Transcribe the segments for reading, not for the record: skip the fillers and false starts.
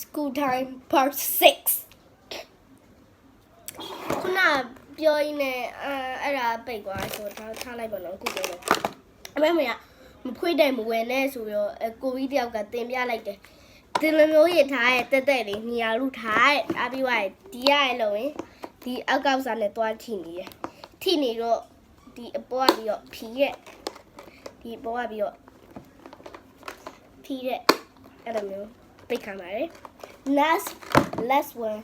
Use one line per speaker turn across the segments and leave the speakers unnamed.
School time part 6. ခုနပြောရင်းနဲ့အဲ့ဒါပိတ်သွားဆိုတော့ထားလိုက်ပါတော့အခုပြောမယ်အမေမေကမဖွေးတယ်မဝယ်နဲ့ဆိုပြီးတော့ကိုကြီးတယောက်ကတင်ပြလိုက်တယ်ဒီလိုမျိုးရထားရဲ့တက်တက်လေးနေရာလူထားရဲ့အားပြီးသွားဒီရရဲ့လို့ရင်ဒီအောက်ကောက်စားနဲ့တွားထိနေတယ်ထိနေတော့ဒီအပေါ်ကပြီးတော့ဖြီးရဲ့ဒီအပေါ်ကပြီးတော့ဖြီးရဲ့အဲ့လိုမျိုးပိတ်ခံပါတယ် last one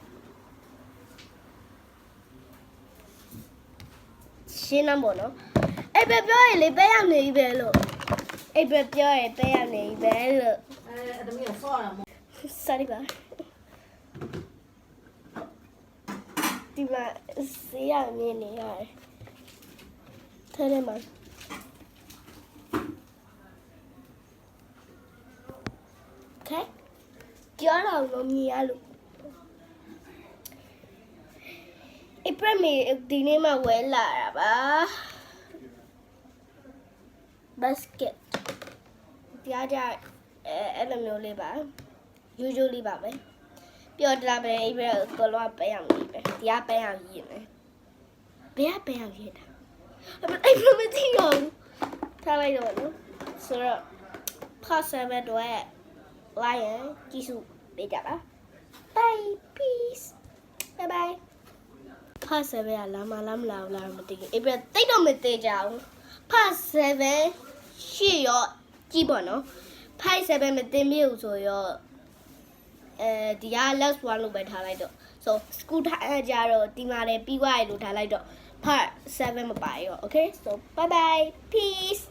ရှင်းတော့ဘောနော်အဲ့ပဲပြောရင်လေပဲရနေပြီပဲလို့အဲ့ပဲပြောရင်ပဲရနေပြီပဲလို့
အဲ့ဒါမျိုးဆော့ရမှာ
sorry ပါဒီမှာစေးရမြင်နေရတယ်ထဲထဲမှာခဲကြောက်တော့လို့မြင်ရလို့အပရမီဒီနေ့မှဝဲလာတာပါ basket တရားကြအဲ့လိုမျိုးလေးပါ usually ပါပဲပြောတာပဲအဲ့ဘက်ကလောပဲရမယ်ပဲတရားပဲရရည်မယ်ဘယ်ကပဲရရည်တာအဲ့ဘယ်မသိတော့ထားလိုက်တော့နော်ဆိုတော့ part 7တော့လာရင်ကြည့်စုပေးကြပါ bye peace bye bye part 7ကလာမလားမလာဘူးလားမသိဘူးအဲ့ဘက်တိတ်တော့မသိကြဘူး part 7ရှေ့ရောကြည့်ပါနော် part 7မသိမြဘူးဆိုရောဒီက last one လို့ပဲထားလိုက်တော့ so school ထားကြတော့ဒီမှာလည်းပြီးသွားရလို့ထားလိုက်တော့ part 7မပါရော okay so bye bye peace